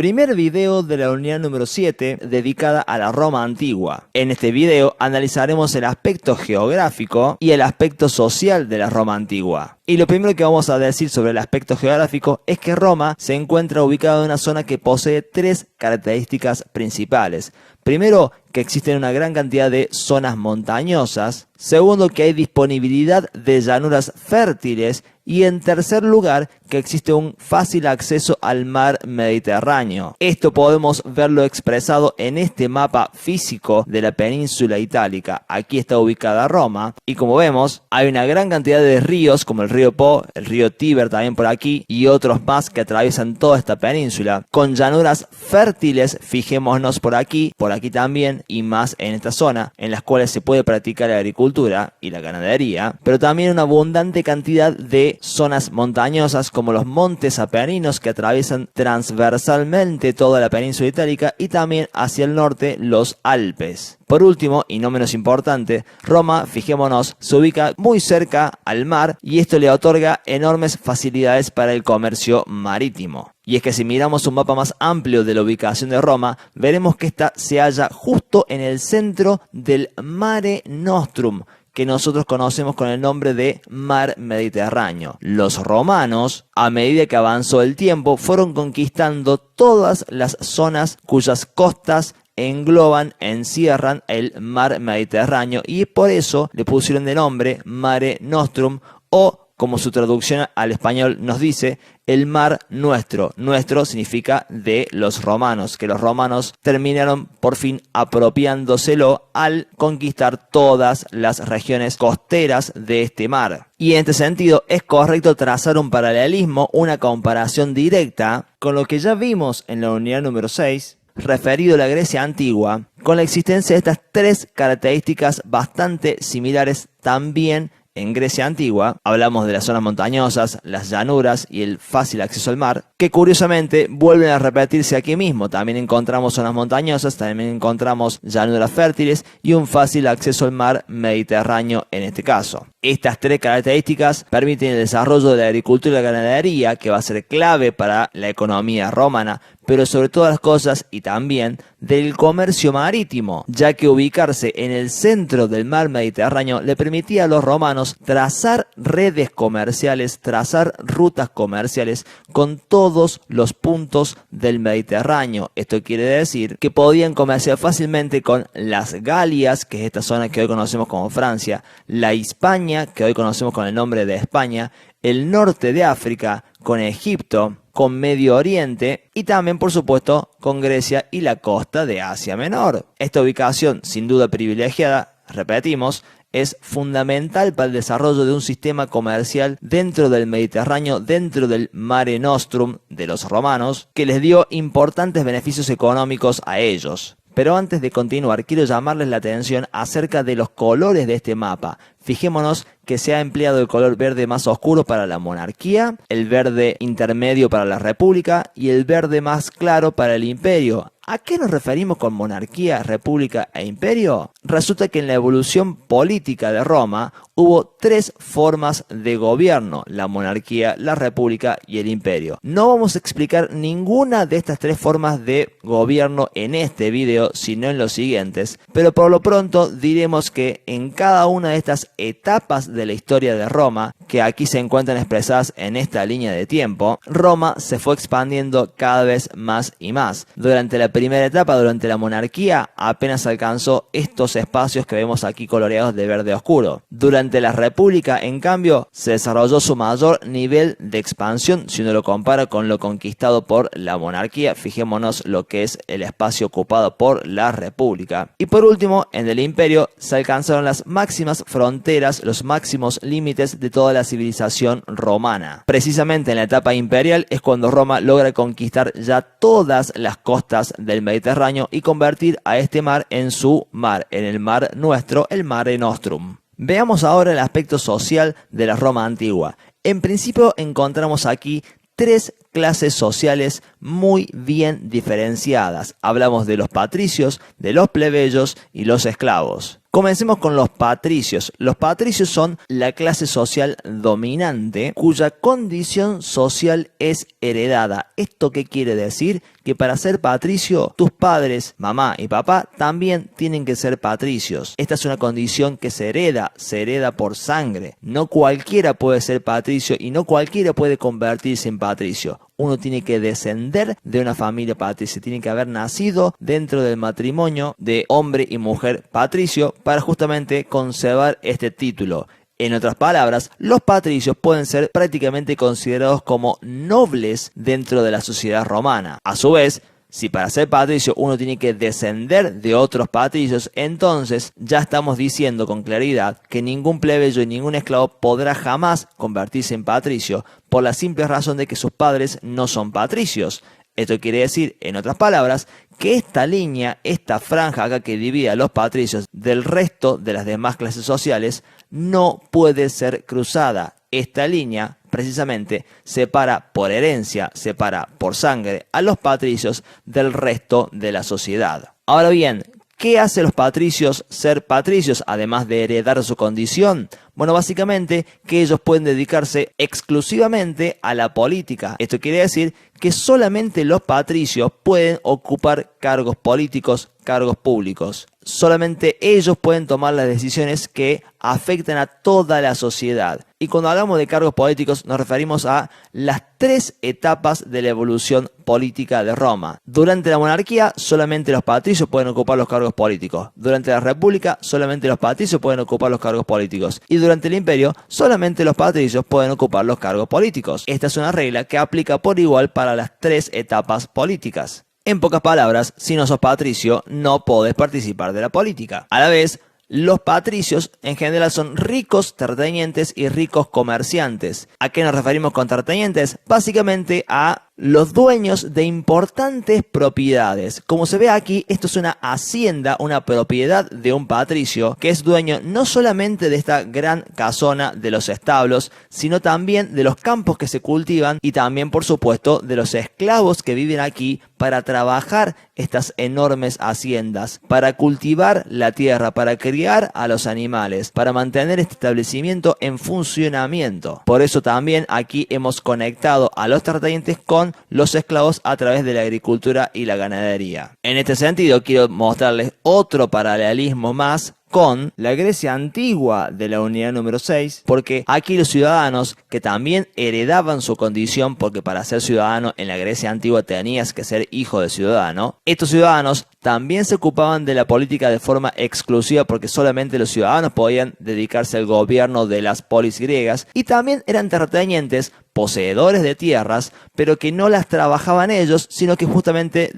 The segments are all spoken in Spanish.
Primer video de la unidad número 7 dedicada a la Roma antigua. En este video analizaremos el aspecto geográfico y el aspecto social de la Roma antigua. Y lo primero que vamos a decir sobre el aspecto geográfico es que Roma se encuentra ubicada en una zona que posee tres características principales. Primero, que existen una gran cantidad de zonas montañosas. Segundo, que hay disponibilidad de llanuras fértiles. Y en tercer lugar, que existe un fácil acceso al mar Mediterráneo. Esto podemos verlo expresado en este mapa físico de la península itálica. Aquí está ubicada Roma y como vemos hay una gran cantidad de ríos como el río Po, el río Tíber también por aquí y otros más que atraviesan toda esta península con llanuras fértiles. Fijémonos por aquí también y más en esta zona en las cuales se puede practicar la agricultura y la ganadería, pero también una abundante cantidad de zonas montañosas como los montes Apeninos que atraviesan transversalmente toda la península itálica y también hacia el norte los Alpes. Por último, y no menos importante, Roma, fijémonos, se ubica muy cerca al mar y esto le otorga enormes facilidades para el comercio marítimo. Y es que si miramos un mapa más amplio de la ubicación de Roma, veremos que esta se halla justo en el centro del Mare Nostrum, que nosotros conocemos con el nombre de Mar Mediterráneo. Los romanos, a medida que avanzó el tiempo, fueron conquistando todas las zonas cuyas costas encierran el Mar Mediterráneo y por eso le pusieron de nombre Mare Nostrum o, como su traducción al español nos dice, el mar nuestro. Nuestro significa de los romanos, que los romanos terminaron por fin apropiándoselo al conquistar todas las regiones costeras de este mar. Y en este sentido es correcto trazar un paralelismo, una comparación directa con lo que ya vimos en la unidad número 6, referido a la Grecia antigua, con la existencia de estas tres características bastante similares también en Grecia antigua. Hablamos de las zonas montañosas, las llanuras y el fácil acceso al mar, que curiosamente vuelven a repetirse aquí mismo. También encontramos zonas montañosas, también encontramos llanuras fértiles y un fácil acceso al mar Mediterráneo en este caso. Estas tres características permiten el desarrollo de la agricultura y la ganadería, que va a ser clave para la economía romana, pero sobre todas las cosas y también del comercio marítimo, ya que ubicarse en el centro del mar Mediterráneo le permitía a los romanos trazar redes comerciales, trazar rutas comerciales con todos los puntos del Mediterráneo. Esto quiere decir que podían comerciar fácilmente con las Galias, que es esta zona que hoy conocemos como Francia, la Hispania, que hoy conocemos con el nombre de España, el norte de África, con Egipto, con Medio Oriente y también, por supuesto, con Grecia y la costa de Asia Menor. Esta ubicación, sin duda privilegiada, repetimos, es fundamental para el desarrollo de un sistema comercial dentro del Mediterráneo, dentro del Mare Nostrum de los romanos, que les dio importantes beneficios económicos a ellos. Pero antes de continuar, quiero llamarles la atención acerca de los colores de este mapa. Fijémonos que se ha empleado el color verde más oscuro para la monarquía, el verde intermedio para la república y el verde más claro para el imperio. ¿A qué nos referimos con monarquía, república e imperio? Resulta que en la evolución política de Roma hubo tres formas de gobierno: la monarquía, la república y el imperio. No vamos a explicar ninguna de estas tres formas de gobierno en este video, sino en los siguientes, pero por lo pronto diremos que en cada una de estas etapas de la historia de Roma, que aquí se encuentran expresadas en esta línea de tiempo, Roma se fue expandiendo cada vez más y más. Durante la primera etapa, durante la monarquía, apenas alcanzó estos espacios que vemos aquí coloreados de verde oscuro. Durante la república, en cambio, se desarrolló su mayor nivel de expansión si uno lo compara con lo conquistado por la monarquía. Fijémonos lo que es el espacio ocupado por la república. Y por último, en el imperio se alcanzaron las máximas fronteras, los máximos límites de toda la civilización romana. Precisamente en la etapa imperial es cuando Roma logra conquistar ya todas las costas del Mediterráneo y convertir a este mar en su mar, en el mar nuestro, el Mare Nostrum. Veamos ahora el aspecto social de la Roma antigua. En principio encontramos aquí tres clases sociales muy bien diferenciadas. Hablamos de los patricios, de los plebeyos y los esclavos. Comencemos con los patricios. Los patricios son la clase social dominante cuya condición social es heredada. ¿Esto qué quiere decir? Que para ser patricio, tus padres, mamá y papá, también tienen que ser patricios. Esta es una condición que se hereda por sangre. No cualquiera puede ser patricio y no cualquiera puede convertirse en patricio. Uno tiene que descender de una familia patricia, tiene que haber nacido dentro del matrimonio de hombre y mujer patricio para justamente conservar este título. En otras palabras, los patricios pueden ser prácticamente considerados como nobles dentro de la sociedad romana. A su vez, si para ser patricio uno tiene que descender de otros patricios, entonces ya estamos diciendo con claridad que ningún plebeyo y ningún esclavo podrá jamás convertirse en patricio por la simple razón de que sus padres no son patricios. Esto quiere decir, en otras palabras, que esta línea, esta franja acá que divide a los patricios del resto de las demás clases sociales, no puede ser cruzada. Esta línea precisamente separa por herencia, separa por sangre a los patricios del resto de la sociedad. Ahora bien, ¿qué hace los patricios ser patricios además de heredar su condición? Bueno, básicamente que ellos pueden dedicarse exclusivamente a la política. Esto quiere decir que solamente los patricios pueden ocupar cargos políticos, cargos públicos. Solamente ellos pueden tomar las decisiones que afectan a toda la sociedad. Y cuando hablamos de cargos políticos nos referimos a las 3 etapas de la evolución política de Roma. Durante la monarquía solamente los patricios pueden ocupar los cargos políticos. Durante la república solamente los patricios pueden ocupar los cargos políticos. Y durante el imperio solamente los patricios pueden ocupar los cargos políticos. Esta es una regla que aplica por igual para las 3 etapas políticas. En pocas palabras, si no sos patricio, no podés participar de la política. A la vez, los patricios en general son ricos terratenientes y ricos comerciantes. ¿A qué nos referimos con terratenientes? Básicamente a los dueños de importantes propiedades. Como se ve aquí, esto es una hacienda, una propiedad de un patricio que es dueño no solamente de esta gran casona de los establos, sino también de los campos que se cultivan y también, por supuesto, de los esclavos que viven aquí para trabajar estas enormes haciendas, para cultivar la tierra, para criar a los animales, para mantener este establecimiento en funcionamiento. Por eso también aquí hemos conectado a los terratenientes con los esclavos a través de la agricultura y la ganadería. En este sentido quiero mostrarles otro paralelismo más con la Grecia antigua de la unidad número 6, porque aquí los ciudadanos que también heredaban su condición, porque para ser ciudadano en la Grecia antigua tenías que ser hijo de ciudadano, estos ciudadanos también se ocupaban de la política de forma exclusiva porque solamente los ciudadanos podían dedicarse al gobierno de las polis griegas y también eran terratenientes, poseedores de tierras, pero que no las trabajaban ellos, sino que justamente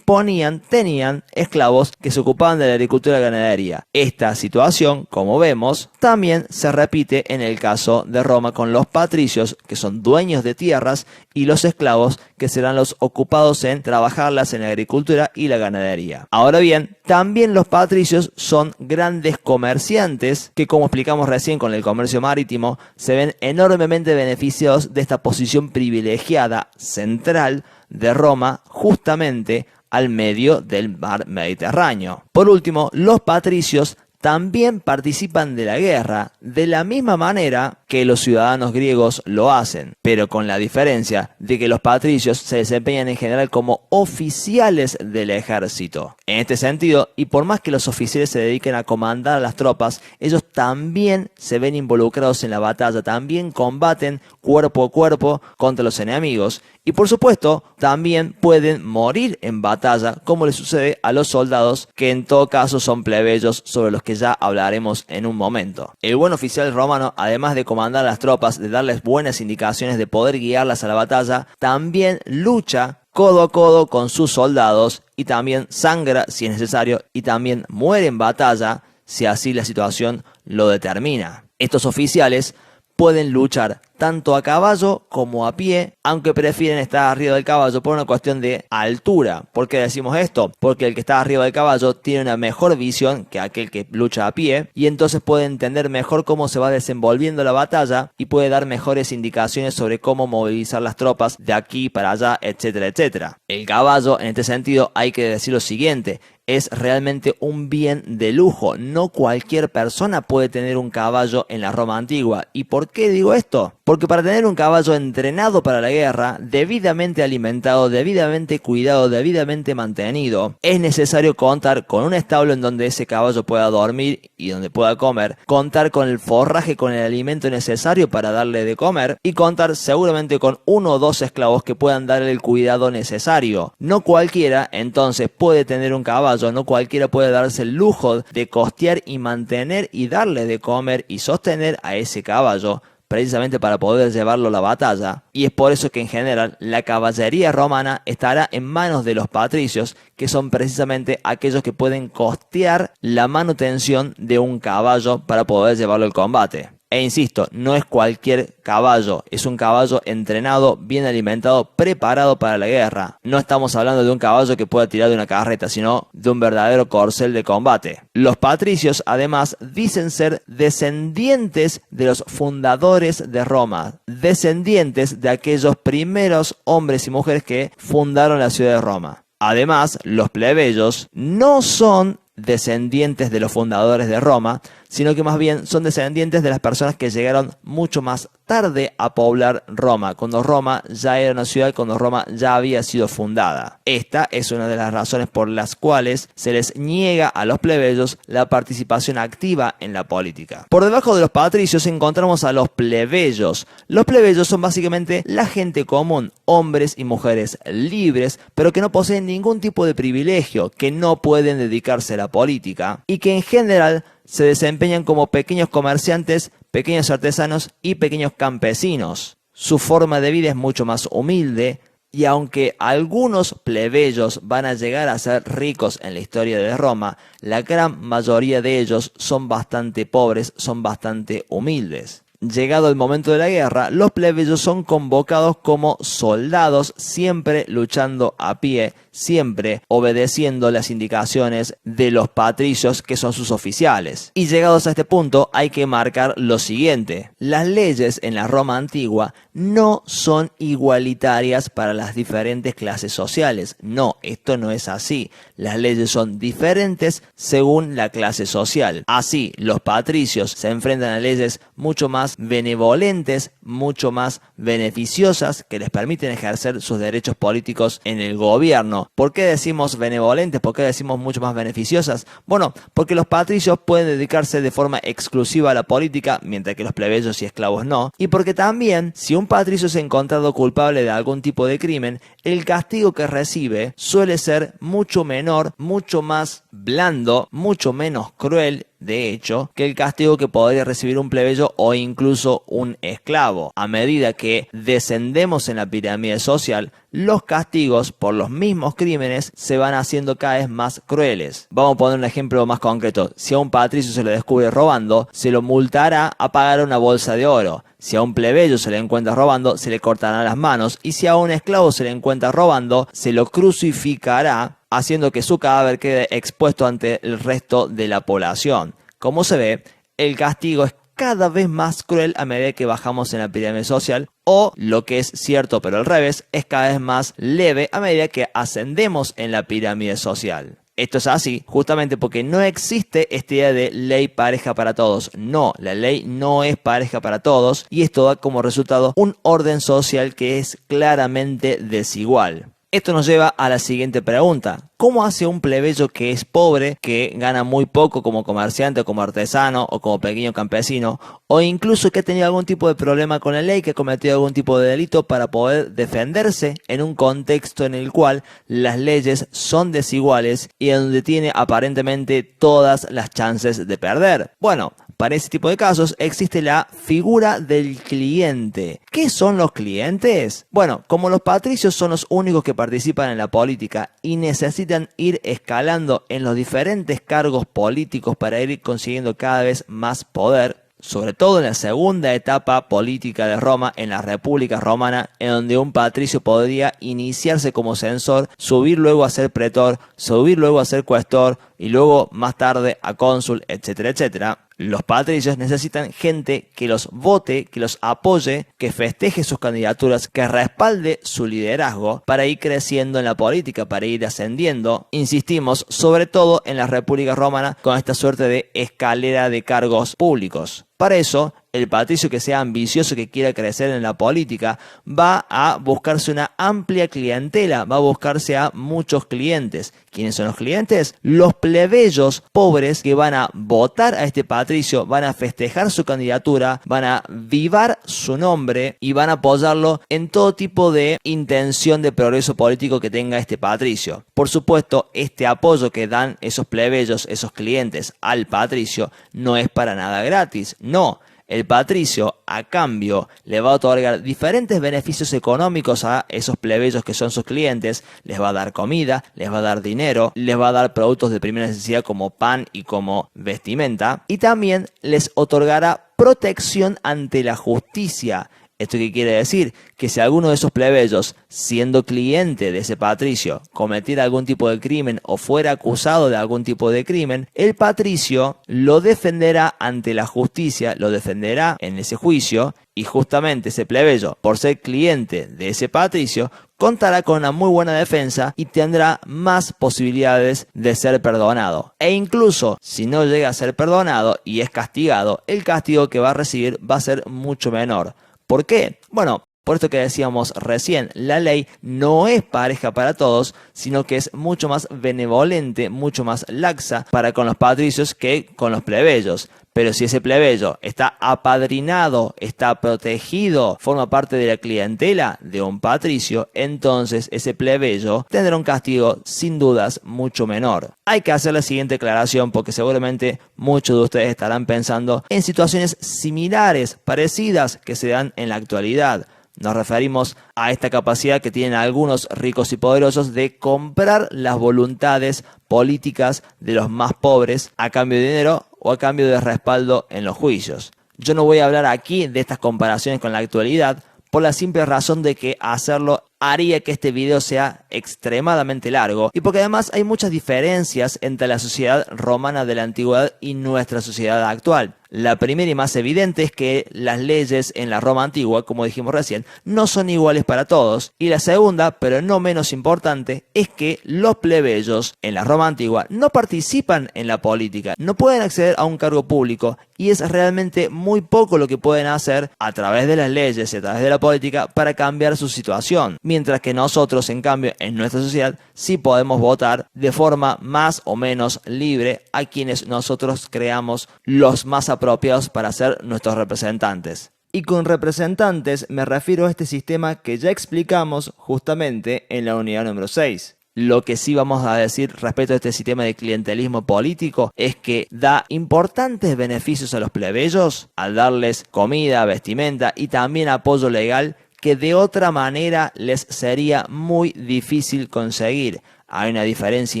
tenían esclavos que se ocupaban de la agricultura y la ganadería. Esta situación, como vemos, también se repite en el caso de Roma con los patricios, que son dueños de tierras, y los esclavos, que serán los ocupados en trabajarlas en la agricultura y la ganadería. Ahora bien, también los patricios son grandes comerciantes que, como explicamos recién con el comercio marítimo, se ven enormemente beneficiados de esta posición privilegiada central de Roma justamente al medio del mar Mediterráneo. Por último, los patricios también participan de la guerra de la misma manera que los ciudadanos griegos lo hacen, pero con la diferencia de que los patricios se desempeñan en general como oficiales del ejército. En este sentido, y por más que los oficiales se dediquen a comandar a las tropas, ellos también se ven involucrados en la batalla, también combaten cuerpo a cuerpo contra los enemigos. Y por supuesto, también pueden morir en batalla, como le sucede a los soldados, que en todo caso son plebeyos, sobre los que ya hablaremos en un momento. El buen oficial romano, además de comandar a las tropas, de darles buenas indicaciones, de poder guiarlas a la batalla, también lucha codo a codo con sus soldados y también sangra si es necesario y también muere en batalla si así la situación lo determina. Estos oficiales pueden luchar tanto a caballo como a pie, aunque prefieren estar arriba del caballo por una cuestión de altura. ¿Por qué decimos esto? Porque el que está arriba del caballo tiene una mejor visión que aquel que lucha a pie, y entonces puede entender mejor cómo se va desenvolviendo la batalla y puede dar mejores indicaciones sobre cómo movilizar las tropas de aquí para allá, etcétera, etcétera. El caballo, en este sentido, hay que decir lo siguiente: es realmente un bien de lujo. No cualquier persona puede tener un caballo en la Roma antigua. ¿Y por qué digo esto? Porque para tener un caballo entrenado para la guerra, debidamente alimentado, debidamente cuidado, debidamente mantenido, es necesario contar con un establo en donde ese caballo pueda dormir y donde pueda comer, contar con el forraje, con el alimento necesario para darle de comer, y contar seguramente con 1 o 2 esclavos que puedan darle el cuidado necesario. No cualquiera entonces puede tener un caballo, no cualquiera puede darse el lujo de costear y mantener y darle de comer y sostener a ese caballo, precisamente para poder llevarlo a la batalla. Y es por eso que en general la caballería romana estará en manos de los patricios, que son precisamente aquellos que pueden costear la manutención de un caballo para poder llevarlo al combate. E insisto, no es cualquier caballo, es un caballo entrenado, bien alimentado, preparado para la guerra. No estamos hablando de un caballo que pueda tirar de una carreta, sino de un verdadero corcel de combate. Los patricios, además, dicen ser descendientes de los fundadores de Roma, descendientes de aquellos primeros hombres y mujeres que fundaron la ciudad de Roma. Además, los plebeyos no son descendientes de los fundadores de Roma, sino que más bien son descendientes de las personas que llegaron mucho más tarde a poblar Roma, cuando Roma ya era una ciudad, cuando Roma ya había sido fundada. Esta es una de las razones por las cuales se les niega a los plebeyos la participación activa en la política. Por debajo de los patricios encontramos a los plebeyos. Los plebeyos son básicamente la gente común, hombres y mujeres libres, pero que no poseen ningún tipo de privilegio, que no pueden dedicarse a la política y que en general se desempeñan como pequeños comerciantes, pequeños artesanos y pequeños campesinos. Su forma de vida es mucho más humilde, y aunque algunos plebeyos van a llegar a ser ricos en la historia de Roma, la gran mayoría de ellos son bastante pobres, son bastante humildes. Llegado el momento de la guerra, los plebeyos son convocados como soldados, siempre luchando a pie, siempre obedeciendo las indicaciones de los patricios, que son sus oficiales. Y llegados a este punto hay que marcar lo siguiente: las leyes en la Roma antigua no son igualitarias para las diferentes clases sociales. No, esto no es así. Las leyes son diferentes según la clase social. Así, los patricios se enfrentan a leyes mucho más benevolentes, mucho más beneficiosas, que les permiten ejercer sus derechos políticos en el gobierno. ¿Por qué decimos benevolentes? ¿Por qué decimos mucho más beneficiosas? Bueno, porque los patricios pueden dedicarse de forma exclusiva a la política, mientras que los plebeyos y esclavos no. Y porque también, si un patricio es encontrado culpable de algún tipo de crimen, el castigo que recibe suele ser mucho menor, mucho más blando, mucho menos cruel, de hecho, que el castigo que podría recibir un plebeyo o incluso un esclavo. A medida que descendemos en la pirámide social, los castigos por los mismos crímenes se van haciendo cada vez más crueles. Vamos a poner un ejemplo más concreto. Si a un patricio se le descubre robando, se lo multará a pagar una bolsa de oro. Si a un plebeyo se le encuentra robando, se le cortarán las manos. Y si a un esclavo se le encuentra robando, se lo crucificará, haciendo que su cadáver quede expuesto ante el resto de la población. Como se ve, el castigo es cada vez más cruel a medida que bajamos en la pirámide social, o, lo que es cierto pero al revés, es cada vez más leve a medida que ascendemos en la pirámide social. Esto es así justamente porque no existe esta idea de ley pareja para todos. No, la ley no es pareja para todos, y esto da como resultado un orden social que es claramente desigual. Esto nos lleva a la siguiente pregunta: ¿cómo hace un plebeyo que es pobre, que gana muy poco como comerciante o como artesano o como pequeño campesino, o incluso que ha tenido algún tipo de problema con la ley, que ha cometido algún tipo de delito, para poder defenderse en un contexto en el cual las leyes son desiguales y donde tiene aparentemente todas las chances de perder? Bueno, para ese tipo de casos existe la figura del cliente. ¿Qué son los clientes? Bueno, como los patricios son los únicos que participan en la política y necesitan ir escalando en los diferentes cargos políticos para ir consiguiendo cada vez más poder, sobre todo en la segunda etapa política de Roma, en la República Romana, en donde un patricio podría iniciarse como censor, subir luego a ser pretor, subir luego a ser cuestor y luego más tarde a cónsul, etcétera, etcétera. Los patricios necesitan gente que los vote, que los apoye, que festeje sus candidaturas, que respalde su liderazgo para ir creciendo en la política, para ir ascendiendo. Insistimos, sobre todo en la República Romana, con esta suerte de escalera de cargos públicos. Para eso, el patricio que sea ambicioso, que quiera crecer en la política, va a buscarse una amplia clientela, va a buscarse a muchos clientes. ¿Quiénes son los clientes? Los plebeyos pobres que van a votar a este patricio, van a festejar su candidatura, van a vivar su nombre y van a apoyarlo en todo tipo de intención de progreso político que tenga este patricio. Por supuesto, este apoyo que dan esos plebeyos, esos clientes al patricio, no es para nada gratis, no. El patricio, a cambio, le va a otorgar diferentes beneficios económicos a esos plebeyos que son sus clientes, les va a dar comida, les va a dar dinero, les va a dar productos de primera necesidad como pan y como vestimenta, y también les otorgará protección ante la justicia. ¿Esto qué quiere decir? Que si alguno de esos plebeyos, siendo cliente de ese patricio, cometiera algún tipo de crimen o fuera acusado de algún tipo de crimen, el patricio lo defenderá ante la justicia, lo defenderá en ese juicio, y justamente ese plebeyo, por ser cliente de ese patricio, contará con una muy buena defensa y tendrá más posibilidades de ser perdonado. E incluso, si no llega a ser perdonado y es castigado, el castigo que va a recibir va a ser mucho menor. ¿Por qué? Bueno, por esto que decíamos recién, la ley no es pareja para todos, sino que es mucho más benevolente, mucho más laxa para con los patricios que con los plebeyos. Pero si ese plebeyo está apadrinado, está protegido, forma parte de la clientela de un patricio, entonces ese plebeyo tendrá un castigo sin dudas mucho menor. Hay que hacer la siguiente aclaración porque seguramente muchos de ustedes estarán pensando en situaciones similares, parecidas que se dan en la actualidad. Nos referimos a esta capacidad que tienen algunos ricos y poderosos de comprar las voluntades políticas de los más pobres a cambio de dinero o a cambio de respaldo en los juicios. Yo no voy a hablar aquí de estas comparaciones con la actualidad por la simple razón de que hacerlo haría que este video sea extremadamente largo y porque además hay muchas diferencias entre la sociedad romana de la antigüedad y nuestra sociedad actual. La primera y más evidente es que las leyes en la Roma antigua, como dijimos recién, no son iguales para todos. Y la segunda, pero no menos importante, es que los plebeyos en la Roma antigua no participan en la política, no pueden acceder a un cargo público y es realmente muy poco lo que pueden hacer a través de las leyes y a través de la política para cambiar su situación. Mientras que nosotros, en cambio, en nuestra sociedad, sí podemos votar de forma más o menos libre a quienes nosotros creamos los más apropiados para ser nuestros representantes. Y con representantes me refiero a este sistema que ya explicamos justamente en la unidad número 6. Lo que sí vamos a decir respecto a este sistema de clientelismo político es que da importantes beneficios a los plebeyos al darles comida, vestimenta y también apoyo legal que de otra manera les sería muy difícil conseguir. Hay una diferencia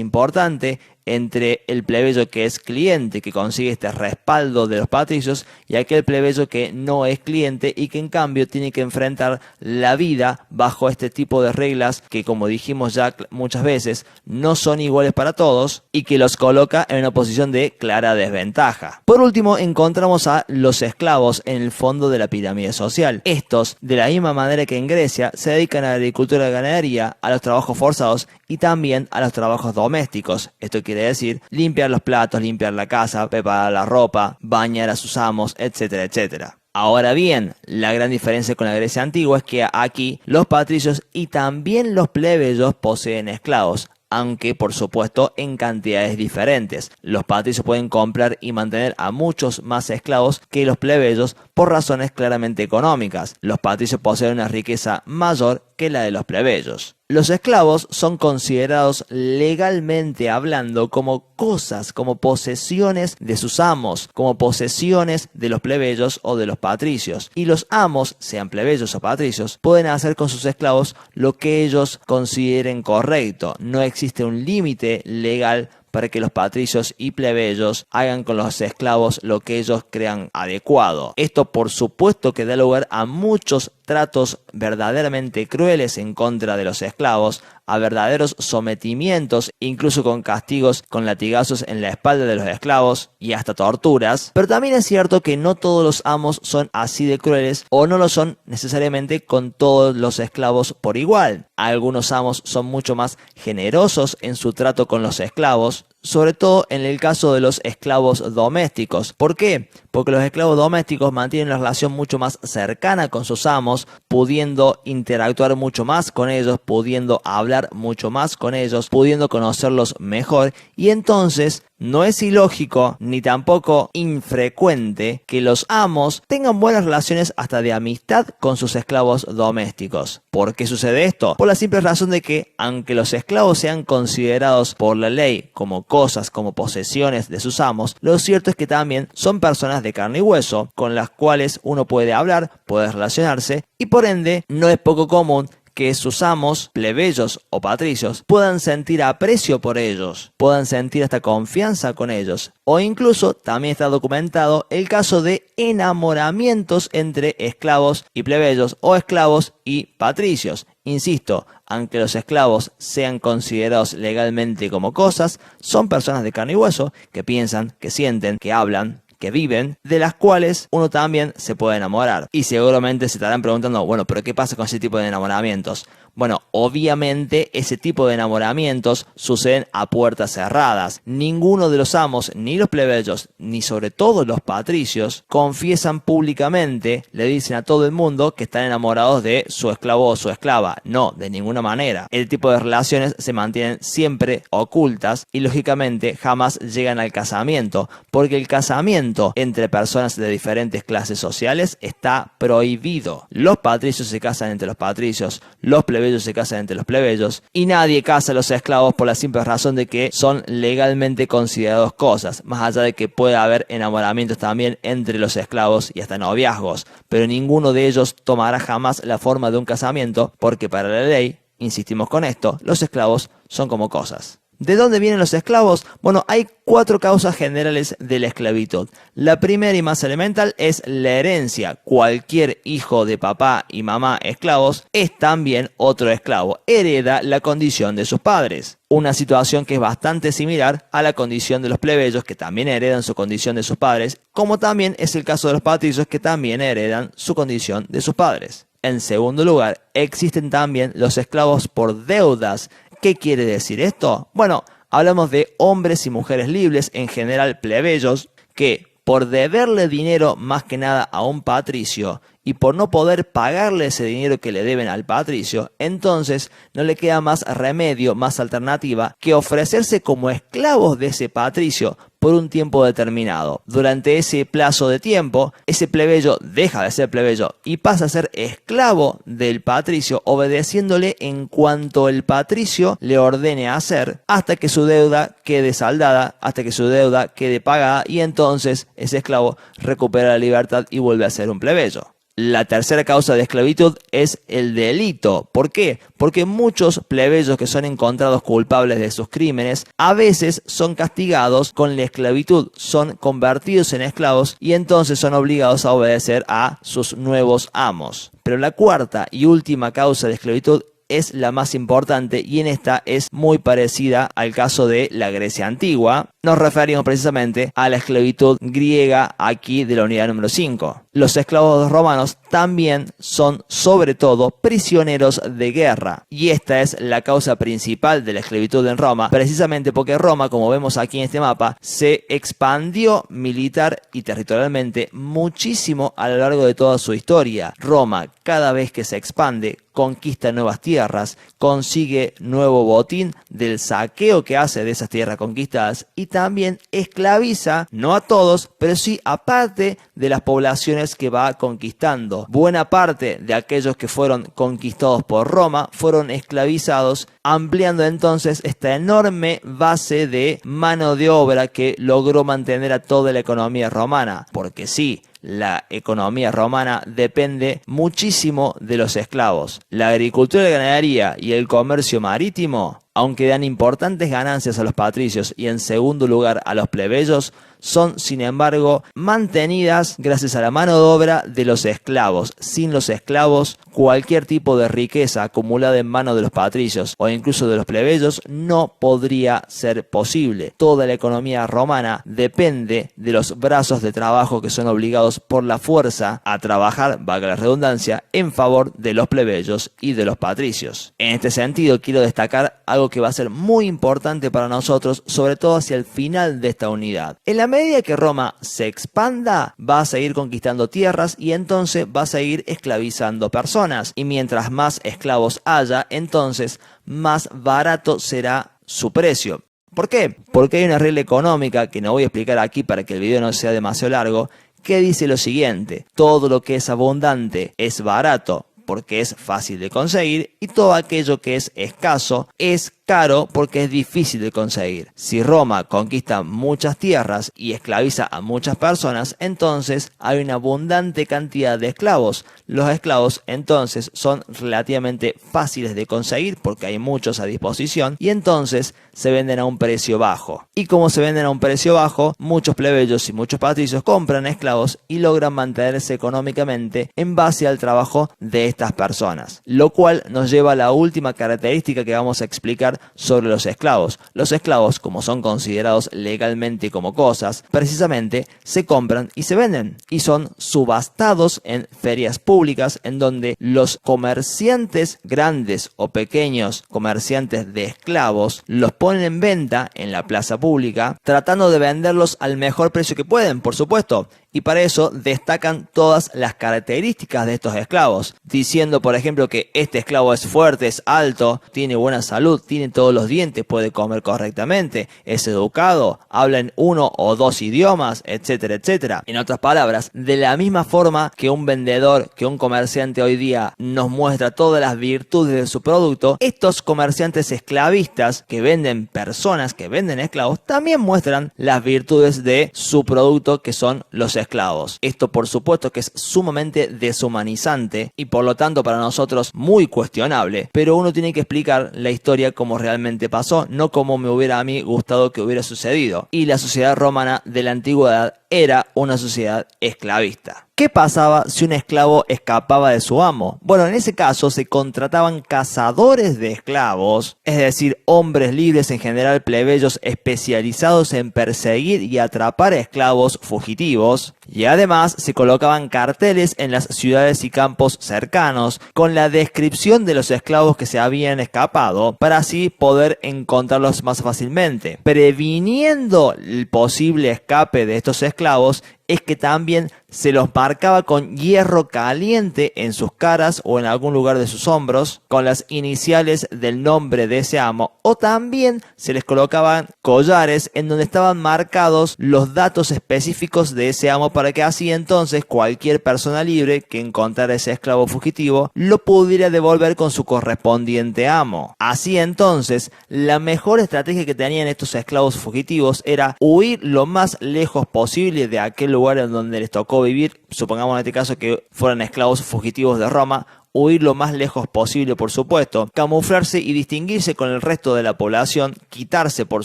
importante entre el plebeyo que es cliente, que consigue este respaldo de los patricios, y aquel plebeyo que no es cliente y que en cambio tiene que enfrentar la vida bajo este tipo de reglas que, como dijimos ya muchas veces, no son iguales para todos y que los coloca en una posición de clara desventaja. Por último, encontramos a los esclavos en el fondo de la pirámide social. Estos, de la misma manera que en Grecia, se dedican a la agricultura y la ganadería, a los trabajos forzados y también a los trabajos domésticos. Esto quiere decir limpiar los platos, limpiar la casa, preparar la ropa, bañar a sus amos, etcétera, etcétera. Ahora bien, la gran diferencia con la Grecia antigua es que aquí los patricios y también los plebeyos poseen esclavos, aunque por supuesto en cantidades diferentes. Los patricios pueden comprar y mantener a muchos más esclavos que los plebeyos por razones claramente económicas. Los patricios poseen una riqueza mayor que la de los plebeyos. Los esclavos son considerados legalmente hablando como cosas, como posesiones de sus amos, como posesiones de los plebeyos o de los patricios. Y los amos, sean plebeyos o patricios, pueden hacer con sus esclavos lo que ellos consideren correcto. No existe un límite legal para que los patricios y plebeyos hagan con los esclavos lo que ellos crean adecuado. Esto por supuesto que da lugar a muchos tratos verdaderamente crueles en contra de los esclavos, a verdaderos sometimientos, incluso con castigos con latigazos en la espalda de los esclavos y hasta torturas. Pero también es cierto que no todos los amos son así de crueles o no lo son necesariamente con todos los esclavos por igual. Algunos amos son mucho más generosos en su trato con los esclavos, sobre todo en el caso de los esclavos domésticos. ¿Por qué? Porque los esclavos domésticos mantienen una relación mucho más cercana con sus amos, pudiendo interactuar mucho más con ellos, pudiendo hablar mucho más con ellos, pudiendo conocerlos mejor, y entonces no es ilógico ni tampoco infrecuente que los amos tengan buenas relaciones hasta de amistad con sus esclavos domésticos. ¿Por qué sucede esto? Por la simple razón de que, aunque los esclavos sean considerados por la ley como cosas, como posesiones de sus amos, lo cierto es que también son personas de carne y hueso, con las cuales uno puede hablar, puede relacionarse, y por ende no es poco común que sus amos, plebeyos o patricios, puedan sentir aprecio por ellos, puedan sentir hasta confianza con ellos. O incluso también está documentado el caso de enamoramientos entre esclavos y plebeyos o esclavos y patricios. Insisto, aunque los esclavos sean considerados legalmente como cosas, son personas de carne y hueso que piensan, que sienten, que hablan, que viven, de las cuales uno también se puede enamorar. Y seguramente se estarán preguntando, bueno, ¿pero qué pasa con ese tipo de enamoramientos? Bueno, obviamente ese tipo de enamoramientos suceden a puertas cerradas. Ninguno de los amos, ni los plebeyos, ni sobre todo los patricios, confiesan públicamente, le dicen a todo el mundo que están enamorados de su esclavo o su esclava. No, de ninguna manera. El tipo de relaciones se mantienen siempre ocultas y lógicamente jamás llegan al casamiento, porque el casamiento entre personas de diferentes clases sociales está prohibido. Los patricios se casan entre los patricios, los plebeyos se casan entre los plebeyos, y nadie casa a los esclavos por la simple razón de que son legalmente considerados cosas, más allá de que pueda haber enamoramientos también entre los esclavos y hasta noviazgos, pero ninguno de ellos tomará jamás la forma de un casamiento, porque para la ley, insistimos con esto, los esclavos son como cosas. ¿De dónde vienen los esclavos? Bueno, hay 4 causas generales de la esclavitud. La primera y más elemental es la herencia. Cualquier hijo de papá y mamá esclavos es también otro esclavo. Hereda la condición de sus padres. Una situación que es bastante similar a la condición de los plebeyos, que también heredan su condición de sus padres, como también es el caso de los patricios, que también heredan su condición de sus padres. En segundo lugar, existen también los esclavos por deudas. ¿Qué quiere decir esto? Bueno, hablamos de hombres y mujeres libres, en general plebeyos, que por deberle dinero más que nada a un patricio y por no poder pagarle ese dinero que le deben al patricio, entonces no le queda más remedio, más alternativa que ofrecerse como esclavos de ese patricio por un tiempo determinado. Durante ese plazo de tiempo, ese plebeyo deja de ser plebeyo y pasa a ser esclavo del patricio, obedeciéndole en cuanto el patricio le ordene hacer, hasta que su deuda quede saldada, hasta que su deuda quede pagada, y entonces ese esclavo recupera la libertad y vuelve a ser un plebeyo. La tercera causa de esclavitud es el delito. ¿Por qué? Porque muchos plebeyos que son encontrados culpables de sus crímenes a veces son castigados con la esclavitud, son convertidos en esclavos y entonces son obligados a obedecer a sus nuevos amos. Pero la cuarta y última causa de esclavitud es la más importante, y en esta es muy parecida al caso de la Grecia antigua. Nos referimos precisamente a la esclavitud griega aquí de la unidad número 5. Los esclavos romanos también son sobre todo prisioneros de guerra, y esta es la causa principal de la esclavitud en Roma, precisamente porque Roma, como vemos aquí en este mapa, se expandió militar y territorialmente muchísimo a lo largo de toda su historia. Roma, cada vez que se expande, conquista nuevas tierras, consigue nuevo botín del saqueo que hace de esas tierras conquistadas, y también esclaviza, no a todos, pero sí a parte de las poblaciones que va conquistando. Buena parte de aquellos que fueron conquistados por Roma fueron esclavizados, ampliando entonces esta enorme base de mano de obra que logró mantener a toda la economía romana. Porque sí, la economía romana depende muchísimo de los esclavos. La agricultura y la ganadería y el comercio marítimo aunque dan importantes ganancias a los patricios y en segundo lugar a los plebeyos, son sin embargo mantenidas gracias a la mano de obra de los esclavos. Sin los esclavos, cualquier tipo de riqueza acumulada en manos de los patricios o incluso de los plebeyos no podría ser posible. Toda la economía romana depende de los brazos de trabajo que son obligados por la fuerza a trabajar, valga la redundancia, en favor de los plebeyos y de los patricios. En este sentido, quiero destacar algo que va a ser muy importante para nosotros, sobre todo hacia el final de esta unidad. En la medida que Roma se expanda, va a seguir conquistando tierras y entonces va a seguir esclavizando personas. Y mientras más esclavos haya, entonces más barato será su precio. ¿Por qué? Porque hay una regla económica que no voy a explicar aquí para que el video no sea demasiado largo, que dice lo siguiente: todo lo que es abundante es barato porque es fácil de conseguir, y todo aquello que es escaso es caro porque es difícil de conseguir. Si Roma conquista muchas tierras y esclaviza a muchas personas, entonces hay una abundante cantidad de esclavos. Los esclavos entonces son relativamente fáciles de conseguir porque hay muchos a disposición y entonces se venden a un precio bajo. Y como se venden a un precio bajo, muchos plebeyos y muchos patricios compran esclavos y logran mantenerse económicamente en base al trabajo de estas personas. Lo cual nos lleva a la última característica que vamos a explicar sobre los esclavos. Los esclavos, como son considerados legalmente como cosas, precisamente se compran y se venden y son subastados en ferias públicas en donde los comerciantes grandes o pequeños comerciantes de esclavos los ponen en venta en la plaza pública tratando de venderlos al mejor precio que pueden, por supuesto. Y para eso destacan todas las características de estos esclavos, diciendo por ejemplo que este esclavo es fuerte, es alto, tiene buena salud, tiene todos los dientes, puede comer correctamente, es educado, habla en 1 o 2 idiomas, etcétera, etcétera. En otras palabras, de la misma forma que un vendedor, que un comerciante hoy día nos muestra todas las virtudes de su producto, estos comerciantes esclavistas que venden personas, que venden esclavos, también muestran las virtudes de su producto, que son los esclavos. Esto por supuesto que es sumamente deshumanizante y por lo tanto para nosotros muy cuestionable, pero uno tiene que explicar la historia como realmente pasó, no como me hubiera a mí gustado que hubiera sucedido. Y la sociedad romana de la antigüedad era una sociedad esclavista. ¿Qué pasaba si un esclavo escapaba de su amo? Bueno, en ese caso se contrataban cazadores de esclavos, es decir, hombres libres, en general plebeyos especializados en perseguir y atrapar esclavos fugitivos, y además se colocaban carteles en las ciudades y campos cercanos con la descripción de los esclavos que se habían escapado para así poder encontrarlos más fácilmente. Previniendo el posible escape de estos esclavos, es que también se los marcaba con hierro caliente en sus caras o en algún lugar de sus hombros con las iniciales del nombre de ese amo, o también se les colocaban collares en donde estaban marcados los datos específicos de ese amo para que así entonces cualquier persona libre que encontrara ese esclavo fugitivo lo pudiera devolver con su correspondiente amo. Así entonces la mejor estrategia que tenían estos esclavos fugitivos era huir lo más lejos posible de aquel lugar en donde les tocó vivir. Supongamos en este caso que fueran esclavos fugitivos de Roma, huir lo más lejos posible, por supuesto, camuflarse y distinguirse con el resto de la población, quitarse, por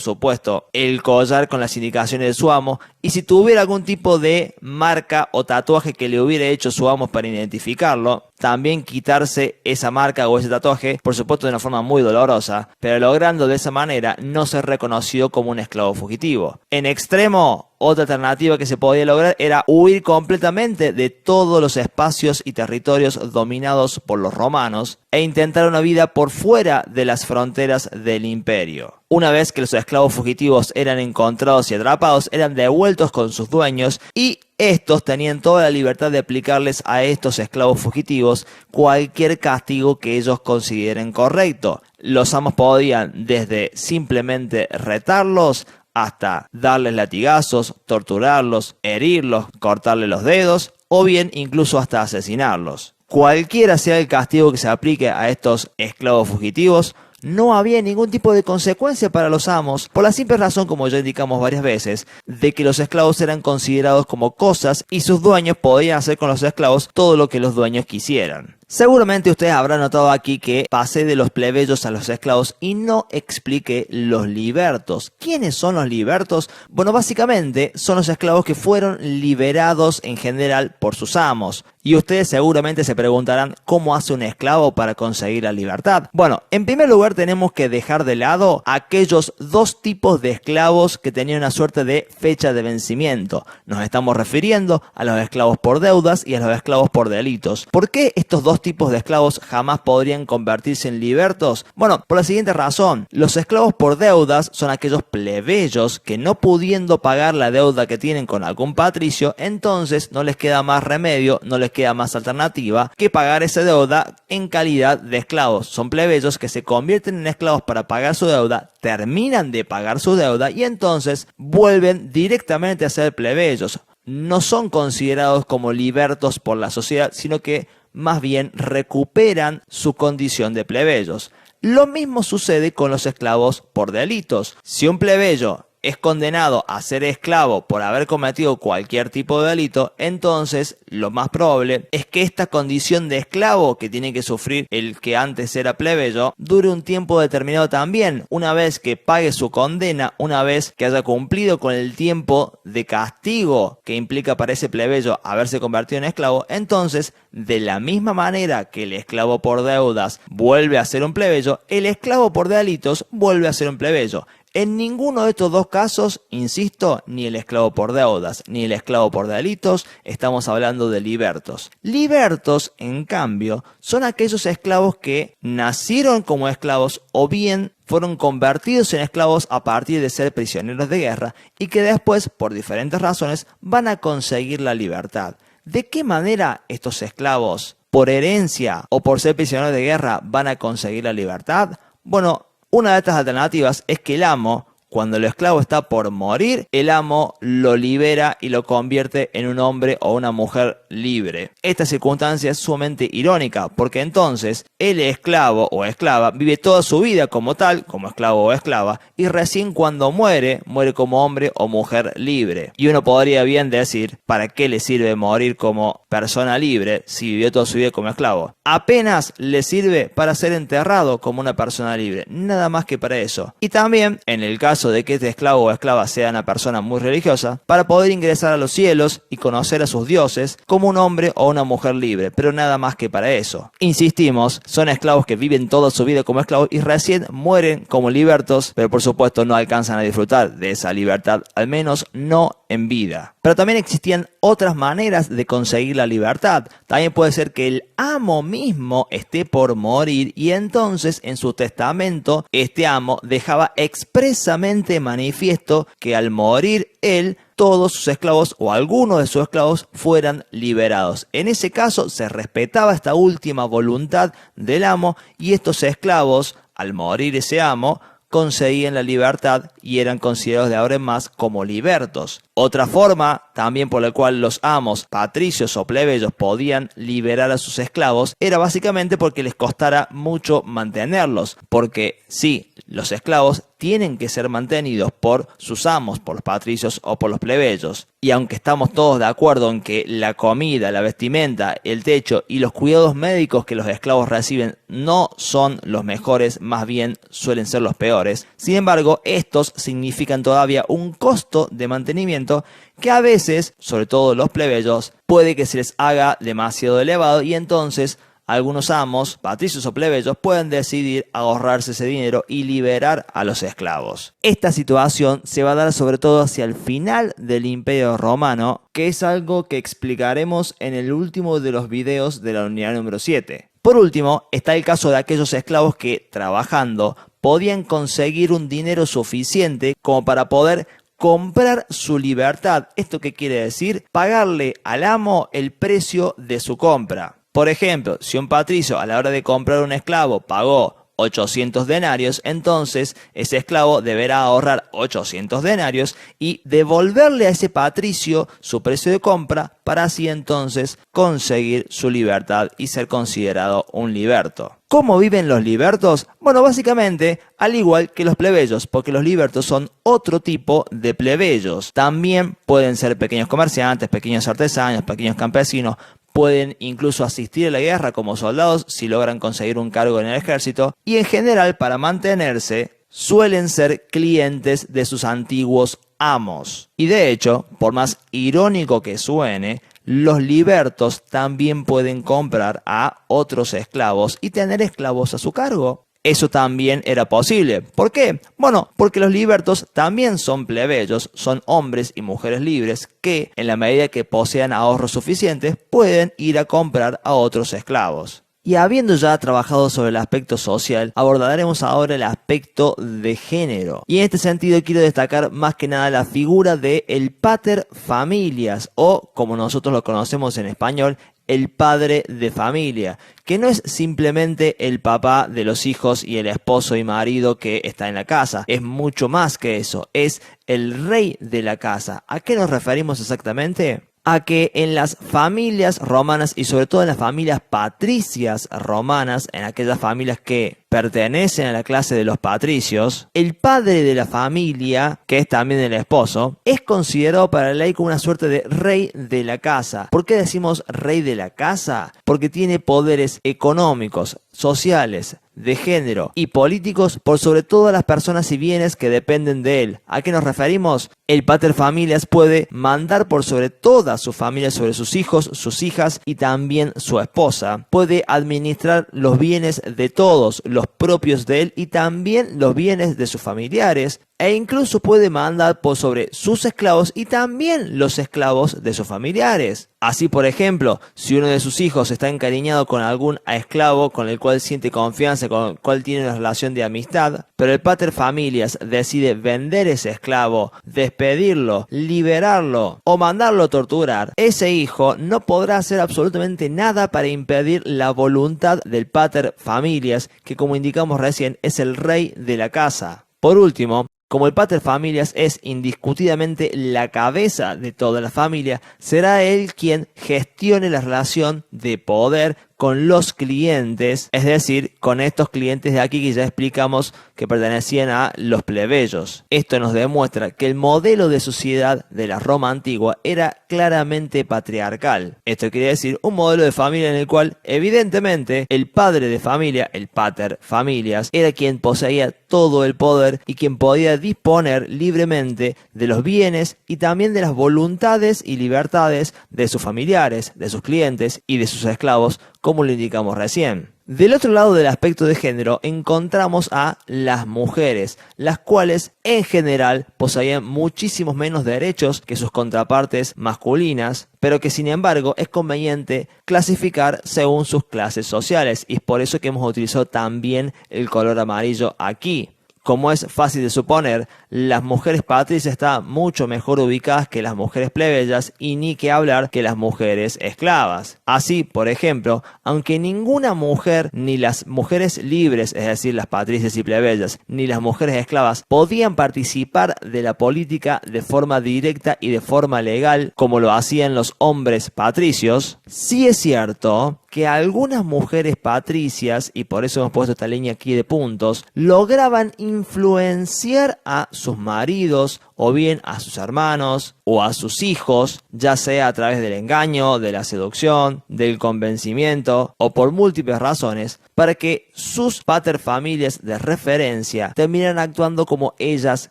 supuesto, el collar con las indicaciones de su amo, y si tuviera algún tipo de marca o tatuaje que le hubiera hecho su amo para identificarlo, también quitarse esa marca o ese tatuaje, por supuesto de una forma muy dolorosa, pero logrando de esa manera no ser reconocido como un esclavo fugitivo. En extremo, otra alternativa que se podía lograr era huir completamente de todos los espacios y territorios dominados por los romanos e intentar una vida por fuera de las fronteras del imperio. Una vez que los esclavos fugitivos eran encontrados y atrapados, eran devueltos con sus dueños y estos tenían toda la libertad de aplicarles a estos esclavos fugitivos cualquier castigo que ellos consideren correcto. Los amos podían desde simplemente retarlos hasta darles latigazos, torturarlos, herirlos, cortarles los dedos o bien incluso hasta asesinarlos. Cualquiera sea el castigo que se aplique a estos esclavos fugitivos, no había ningún tipo de consecuencia para los amos, por la simple razón, como ya indicamos varias veces, de que los esclavos eran considerados como cosas y sus dueños podían hacer con los esclavos todo lo que los dueños quisieran. Seguramente ustedes habrán notado aquí que pasé de los plebeyos a los esclavos y no expliqué los libertos. ¿Quiénes son los libertos? Bueno, básicamente son los esclavos que fueron liberados en general por sus amos. Y ustedes seguramente se preguntarán cómo hace un esclavo para conseguir la libertad. Bueno, en primer lugar tenemos que dejar de lado aquellos dos tipos de esclavos que tenían una suerte de fecha de vencimiento. Nos estamos refiriendo a los esclavos por deudas y a los esclavos por delitos. ¿Por qué estos dos tipos de esclavos jamás podrían convertirse en libertos? Bueno, por la siguiente razón. Los esclavos por deudas son aquellos plebeyos que no pudiendo pagar la deuda que tienen con algún patricio, entonces no les queda más remedio, no les queda más alternativa que pagar esa deuda en calidad de esclavos. Son plebeyos que se convierten en esclavos para pagar su deuda, terminan de pagar su deuda y entonces vuelven directamente a ser plebeyos. No son considerados como libertos por la sociedad, sino que más bien recuperan su condición de plebeyos. Lo mismo sucede con los esclavos por delitos. Si un plebeyo es condenado a ser esclavo por haber cometido cualquier tipo de delito, entonces lo más probable es que esta condición de esclavo que tiene que sufrir el que antes era plebeyo dure un tiempo determinado también. Una vez que pague su condena, una vez que haya cumplido con el tiempo de castigo que implica para ese plebeyo haberse convertido en esclavo, entonces de la misma manera que el esclavo por deudas vuelve a ser un plebeyo, el esclavo por delitos vuelve a ser un plebeyo. En ninguno de estos dos casos, insisto, ni el esclavo por deudas ni el esclavo por delitos, estamos hablando de libertos. Libertos, en cambio, son aquellos esclavos que nacieron como esclavos o bien fueron convertidos en esclavos a partir de ser prisioneros de guerra y que después, por diferentes razones, van a conseguir la libertad. ¿De qué manera estos esclavos, por herencia o por ser prisioneros de guerra, van a conseguir la libertad? Bueno, una de estas alternativas es que el amo, cuando el esclavo está por morir, el amo lo libera y lo convierte en un hombre o una mujer libre. Esta circunstancia es sumamente irónica, porque entonces el esclavo o esclava vive toda su vida como tal, como esclavo o esclava, y recién cuando muere, muere como hombre o mujer libre. Y uno podría bien decir, ¿para qué le sirve morir como persona libre si vivió toda su vida como esclavo? Apenas le sirve para ser enterrado como una persona libre, nada más que para eso. Y también, en el caso de que este esclavo o esclava sea una persona muy religiosa, para poder ingresar a los cielos y conocer a sus dioses como un hombre o una mujer libre, pero nada más que para eso. Insistimos, son esclavos que viven toda su vida como esclavos y recién mueren como libertos, pero por supuesto no alcanzan a disfrutar de esa libertad, al menos no en vida. Pero también existían otras maneras de conseguir la libertad. También puede ser que el amo mismo esté por morir y entonces en su testamento este amo dejaba expresamente manifiesto que al morir él, todos sus esclavos o algunos de sus esclavos fueran liberados. En ese caso se respetaba esta última voluntad del amo y estos esclavos, al morir ese amo, conseguían la libertad y eran considerados de ahora en más como libertos. Otra forma también por la cual los amos, patricios o plebeyos podían liberar a sus esclavos era básicamente porque les costara mucho mantenerlos, porque sí, los esclavos tienen que ser mantenidos por sus amos, por los patricios o por los plebeyos. Y aunque estamos todos de acuerdo en que la comida, la vestimenta, el techo y los cuidados médicos que los esclavos reciben no son los mejores, más bien suelen ser los peores, sin embargo, estos significan todavía un costo de mantenimiento que a veces, sobre todo los plebeyos, puede que se les haga demasiado elevado y entonces algunos amos, patricios o plebeyos, pueden decidir ahorrarse ese dinero y liberar a los esclavos. Esta situación se va a dar sobre todo hacia el final del Imperio Romano, que es algo que explicaremos en el último de los videos de la unidad número 7. Por último, está el caso de aquellos esclavos que, trabajando, podían conseguir un dinero suficiente como para poder comprar su libertad. ¿Esto qué quiere decir? Pagarle al amo el precio de su compra. Por ejemplo, si un patricio a la hora de comprar un esclavo pagó 800 denarios, entonces ese esclavo deberá ahorrar 800 denarios y devolverle a ese patricio su precio de compra para así entonces conseguir su libertad y ser considerado un liberto. ¿Cómo viven los libertos? Bueno, básicamente al igual que los plebeyos, porque los libertos son otro tipo de plebeyos. También pueden ser pequeños comerciantes, pequeños artesanos, pequeños campesinos. pueden incluso asistir a la guerra como soldados si logran conseguir un cargo en el ejército, y en general para mantenerse suelen ser clientes de sus antiguos amos. Y de hecho, por más irónico que suene, los libertos también pueden comprar a otros esclavos y tener esclavos a su cargo. Eso también era posible. ¿Por qué? Bueno, porque los libertos también son plebeyos, son hombres y mujeres libres que, en la medida que posean ahorros suficientes, pueden ir a comprar a otros esclavos. Y habiendo ya trabajado sobre el aspecto social, abordaremos ahora el aspecto de género. Y en este sentido quiero destacar más que nada la figura de el pater familias, o como nosotros lo conocemos en español, el padre de familia, que no es simplemente el papá de los hijos y el esposo y marido que está en la casa, es mucho más que eso, es el rey de la casa. ¿A qué nos referimos exactamente? A que en las familias romanas y sobre todo en las familias patricias romanas, en aquellas familias que pertenecen a la clase de los patricios, el padre de la familia, que es también el esposo, es considerado para la ley como una suerte de rey de la casa. ¿Por qué decimos rey de la casa? Porque tiene poderes económicos, sociales, de género y políticos por sobre todas las personas y bienes que dependen de él. ¿A qué nos referimos? El pater familias puede mandar por sobre toda su familia, sobre sus hijos, sus hijas y también su esposa. Puede administrar los bienes de todos, los propios de él y también los bienes de sus familiares. E incluso puede mandar por sobre sus esclavos y también los esclavos de sus familiares. Así, por ejemplo, si uno de sus hijos está encariñado con algún esclavo con el cual siente confianza, con el cual tiene una relación de amistad, pero el pater familias decide vender ese esclavo, despedirlo, liberarlo o mandarlo a torturar, ese hijo no podrá hacer absolutamente nada para impedir la voluntad del pater familias, que como indicamos recién es el rey de la casa. Por último, como el pater familias es indiscutidamente la cabeza de toda la familia, será él quien gestione la relación de poder con los clientes, es decir, con estos clientes de aquí que ya explicamos que pertenecían a los plebeyos. Esto nos demuestra que el modelo de sociedad de la Roma antigua era claramente patriarcal. Esto quiere decir un modelo de familia en el cual, evidentemente, el padre de familia, el pater familias, era quien poseía todo el poder y quien podía disponer libremente de los bienes y también de las voluntades y libertades de sus familiares, de sus clientes y de sus esclavos, como lo indicamos recién. Del otro lado del aspecto de género encontramos a las mujeres, las cuales en general poseían muchísimos menos derechos que sus contrapartes masculinas, pero que sin embargo es conveniente clasificar según sus clases sociales, y es por eso que hemos utilizado también el color amarillo aquí. Como es fácil de suponer, las mujeres patricias están mucho mejor ubicadas que las mujeres plebeyas y ni que hablar que las mujeres esclavas. Así, por ejemplo, aunque ninguna mujer, ni las mujeres libres, es decir, las patricias y plebeyas, ni las mujeres esclavas, podían participar de la política de forma directa y de forma legal como lo hacían los hombres patricios, sí es cierto que algunas mujeres patricias, y por eso hemos puesto esta línea aquí de puntos, lograban influenciar a sus maridos o bien a sus hermanos o a sus hijos, ya sea a través del engaño, de la seducción, del convencimiento o por múltiples razones, para que sus paterfamilias de referencia terminaran actuando como ellas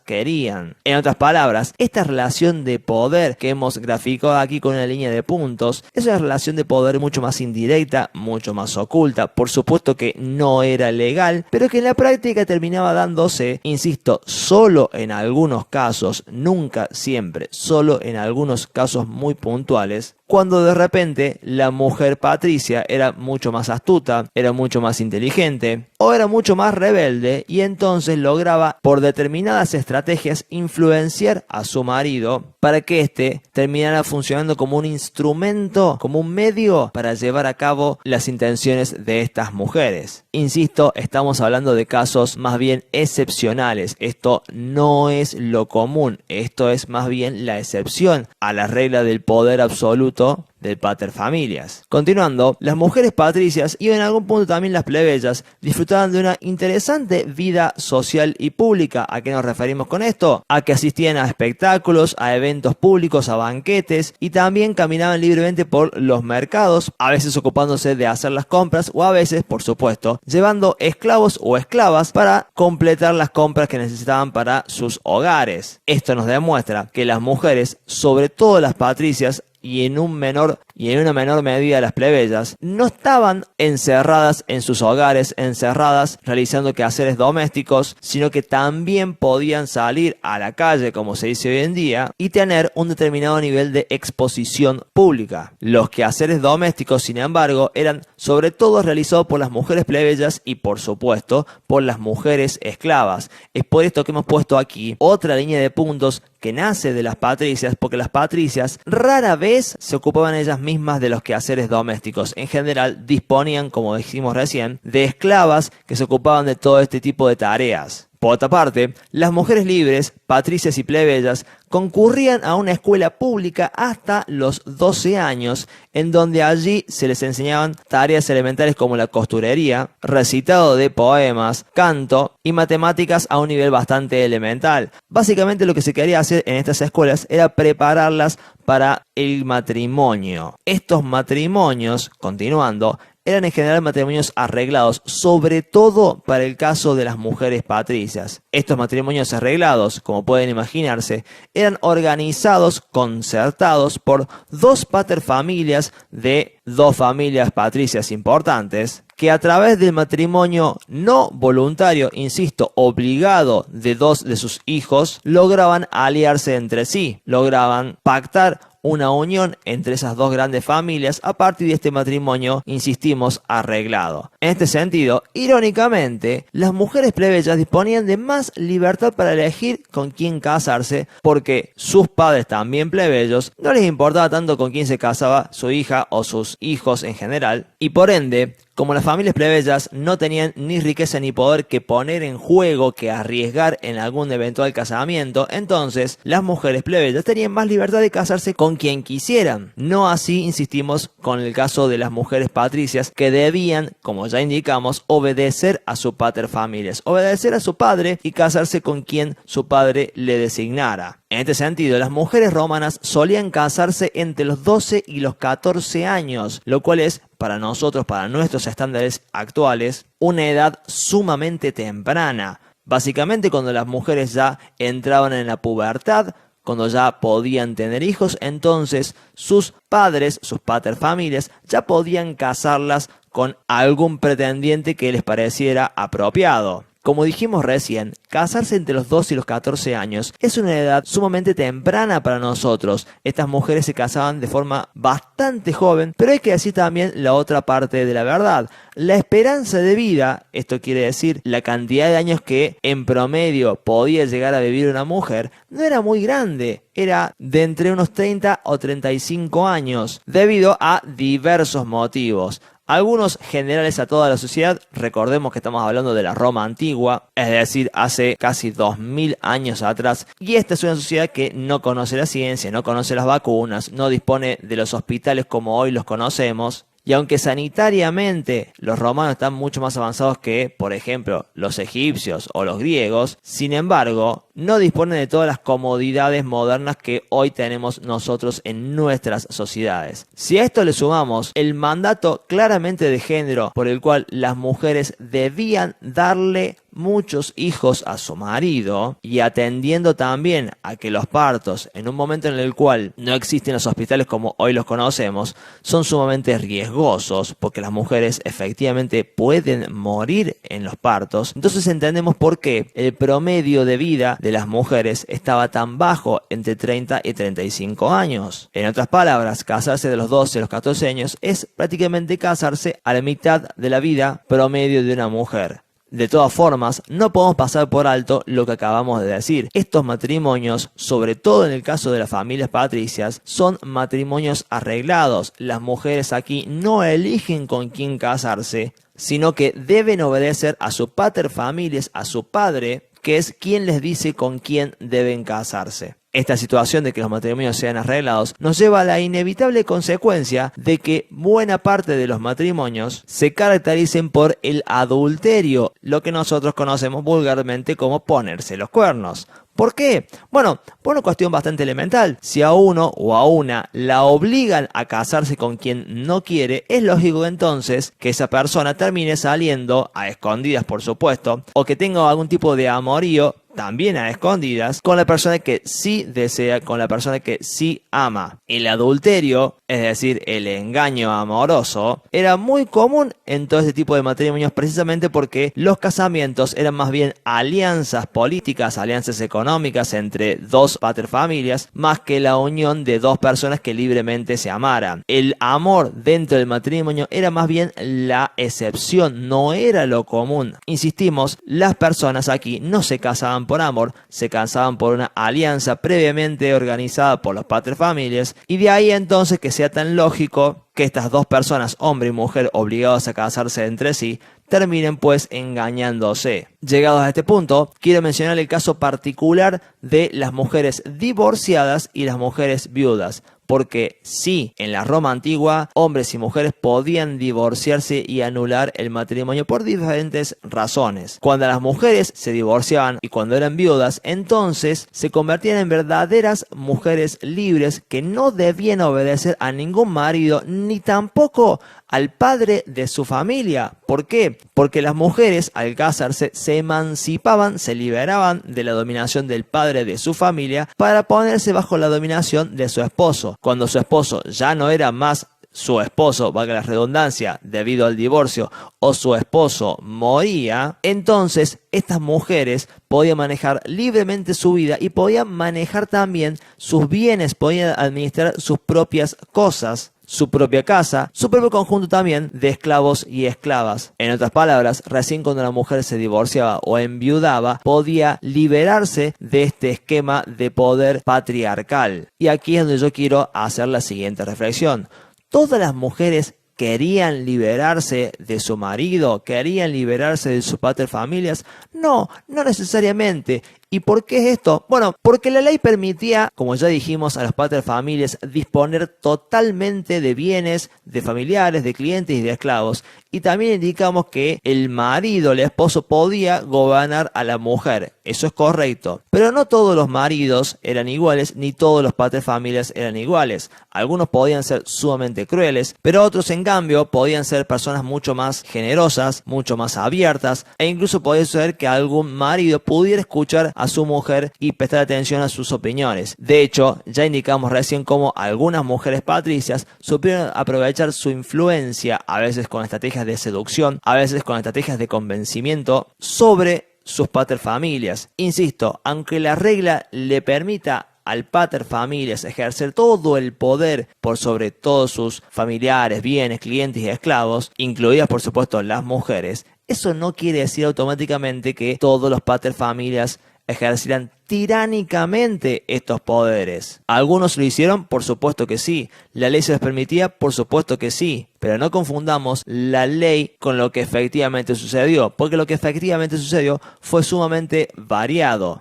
querían. En otras palabras, esta relación de poder que hemos graficado aquí con una línea de puntos es una relación de poder mucho más indirecta, mucho más oculta, por supuesto que no era legal, pero que en la práctica terminaba dándose, insisto, solo en algunos casos, nunca siempre, solo en algunos casos muy puntuales, cuando de repente la mujer patricia era mucho más astuta, era mucho más inteligente o era mucho más rebelde y entonces lograba por determinadas estrategias influenciar a su marido para que éste terminara funcionando como un instrumento, como un medio para llevar a cabo las intenciones de estas mujeres. Insisto, estamos hablando de casos más bien excepcionales. Esto no es lo común, esto es más bien la excepción a la regla del poder absoluto fruto del paterfamilias. Continuando, las mujeres patricias y en algún punto también las plebeyas disfrutaban de una interesante vida social y pública. ¿A qué nos referimos con esto? A que asistían a espectáculos, a eventos públicos, a banquetes y también caminaban libremente por los mercados, a veces ocupándose de hacer las compras o a veces, por supuesto, llevando esclavos o esclavas para completar las compras que necesitaban para sus hogares. Esto nos demuestra que las mujeres, sobre todo las patricias, y en una menor medida las plebeyas, no estaban encerradas en sus hogares, encerradas realizando quehaceres domésticos, sino que también podían salir a la calle, como se dice hoy en día, y tener un determinado nivel de exposición pública. Los quehaceres domésticos, sin embargo, eran sobre todo realizados por las mujeres plebeyas y, por supuesto, por las mujeres esclavas. Es por esto que hemos puesto aquí otra línea de puntos que nace de las patricias, porque las patricias rara vez se ocupaban ellas mismas de los quehaceres domésticos. En general disponían, como dijimos recién, de esclavas que se ocupaban de todo este tipo de tareas. Por otra parte, las mujeres libres, patricias y plebeyas, concurrían a una escuela pública hasta los 12 años, en donde allí se les enseñaban tareas elementales como la costurería, recitado de poemas, canto y matemáticas a un nivel bastante elemental. Básicamente lo que se quería hacer en estas escuelas era prepararlas para el matrimonio. Estos matrimonios, continuando, eran en general matrimonios arreglados, sobre todo para el caso de las mujeres patricias. Estos matrimonios arreglados, como pueden imaginarse, eran organizados, concertados por dos paterfamilias de dos familias patricias importantes, que a través del matrimonio no voluntario, insisto, obligado de dos de sus hijos, lograban aliarse entre sí, lograban pactar una unión entre esas dos grandes familias a partir de este matrimonio, insistimos, arreglado. En este sentido, irónicamente, las mujeres plebeyas disponían de más libertad para elegir con quién casarse, porque sus padres, también plebeyos, no les importaba tanto con quién se casaba su hija o sus hijos en general, y por ende, como las familias plebeyas no tenían ni riqueza ni poder que poner en juego, que arriesgar en algún eventual casamiento, entonces las mujeres plebeyas tenían más libertad de casarse con quien quisieran. No así, insistimos, con el caso de las mujeres patricias, que debían, como ya indicamos, obedecer a su paterfamilias, obedecer a su padre y casarse con quien su padre le designara. En este sentido, las mujeres romanas solían casarse entre los 12 y los 14 años, lo cual es, para nosotros, para nuestros estándares actuales, una edad sumamente temprana. Básicamente cuando las mujeres ya entraban en la pubertad, cuando ya podían tener hijos, entonces sus padres, sus paterfamilias, ya podían casarlas con algún pretendiente que les pareciera apropiado. Como dijimos recién, casarse entre los 12 y los 14 años es una edad sumamente temprana para nosotros. Estas mujeres se casaban de forma bastante joven, pero hay que decir también la otra parte de la verdad. La esperanza de vida, esto quiere decir la cantidad de años que en promedio podía llegar a vivir una mujer, no era muy grande. Era de entre unos 30 o 35 años, debido a diversos motivos. Algunos generales a toda la sociedad, recordemos que estamos hablando de la Roma antigua, es decir, hace casi 2000 años atrás, y esta es una sociedad que no conoce la ciencia, no conoce las vacunas, no dispone de los hospitales como hoy los conocemos, y aunque sanitariamente los romanos están mucho más avanzados que, por ejemplo, los egipcios o los griegos, sin embargo, no disponen de todas las comodidades modernas que hoy tenemos nosotros en nuestras sociedades. Si a esto le sumamos el mandato claramente de género por el cual las mujeres debían darle muchos hijos a su marido, y atendiendo también a que los partos, en un momento en el cual no existen los hospitales como hoy los conocemos, son sumamente riesgosos porque las mujeres efectivamente pueden morir en los partos, entonces entendemos por qué el promedio de vida de las mujeres estaba tan bajo, entre 30 y 35 años. En otras palabras, casarse de los 12 a los 14 años es prácticamente casarse a la mitad de la vida promedio de una mujer. De todas formas, no podemos pasar por alto lo que acabamos de decir. Estos matrimonios, sobre todo en el caso de las familias patricias, son matrimonios arreglados. Las mujeres aquí no eligen con quién casarse, sino que deben obedecer a su paterfamilias, a su padre, que es quien les dice con quién deben casarse. Esta situación de que los matrimonios sean arreglados nos lleva a la inevitable consecuencia de que buena parte de los matrimonios se caractericen por el adulterio, lo que nosotros conocemos vulgarmente como ponerse los cuernos. ¿Por qué? Bueno, por una cuestión bastante elemental. Si a uno o a una la obligan a casarse con quien no quiere, es lógico entonces que esa persona termine saliendo, a escondidas por supuesto, o que tenga algún tipo de amorío, también a escondidas, con la persona que sí desea, con la persona que sí ama. El adulterio, es decir, el engaño amoroso, era muy común en todo este tipo de matrimonios precisamente porque los casamientos eran más bien alianzas políticas, alianzas económicas entre dos paterfamilias, más que la unión de dos personas que libremente se amaran. El amor dentro del matrimonio era más bien la excepción, no era lo común. Insistimos, las personas aquí no se casaban por amor, se casaban por una alianza previamente organizada por los paterfamilias, y de ahí entonces que sea tan lógico que estas dos personas, hombre y mujer, obligados a casarse entre sí, terminen pues engañándose. Llegados a este punto, quiero mencionar el caso particular de las mujeres divorciadas y las mujeres viudas. Porque sí, en la Roma antigua, hombres y mujeres podían divorciarse y anular el matrimonio por diferentes razones. Cuando las mujeres se divorciaban y cuando eran viudas, entonces se convertían en verdaderas mujeres libres que no debían obedecer a ningún marido ni tampoco al padre de su familia. ¿Por qué? Porque las mujeres al casarse se emancipaban, se liberaban de la dominación del padre de su familia para ponerse bajo la dominación de su esposo. Cuando su esposo ya no era más su esposo, valga la redundancia, debido al divorcio, o su esposo moría, entonces estas mujeres podían manejar libremente su vida y podían manejar también sus bienes, podían administrar sus propias cosas, su propia casa, su propio conjunto también de esclavos y esclavas. En otras palabras, recién cuando la mujer se divorciaba o enviudaba, podía liberarse de este esquema de poder patriarcal. Y aquí es donde yo quiero hacer la siguiente reflexión. ¿Todas las mujeres querían liberarse de su marido? ¿Querían liberarse de sus paterfamilias? No, no necesariamente. ¿Y por qué es esto? Bueno, porque la ley permitía, como ya dijimos, a los paterfamilias disponer totalmente de bienes, de familiares, de clientes y de esclavos. Y también indicamos que el marido, el esposo, podía gobernar a la mujer. Eso es correcto. Pero no todos los maridos eran iguales, ni todos los paterfamilias eran iguales. Algunos podían ser sumamente crueles, pero otros, en cambio, podían ser personas mucho más generosas, mucho más abiertas, e incluso podía ser que algún marido pudiera escuchar a su mujer y prestar atención a sus opiniones. De hecho, ya indicamos recién cómo algunas mujeres patricias supieron aprovechar su influencia, a veces con estrategias de seducción, a veces con estrategias de convencimiento, sobre sus paterfamilias. Insisto, aunque la regla le permita al paterfamilias ejercer todo el poder por sobre todos sus familiares, bienes, clientes y esclavos, incluidas por supuesto las mujeres, eso no quiere decir automáticamente que todos los paterfamilias ejercieran tiránicamente estos poderes. ¿Algunos lo hicieron? Por supuesto que sí. ¿La ley se les permitía? Por supuesto que sí. Pero no confundamos la ley con lo que efectivamente sucedió, porque lo que efectivamente sucedió fue sumamente variado.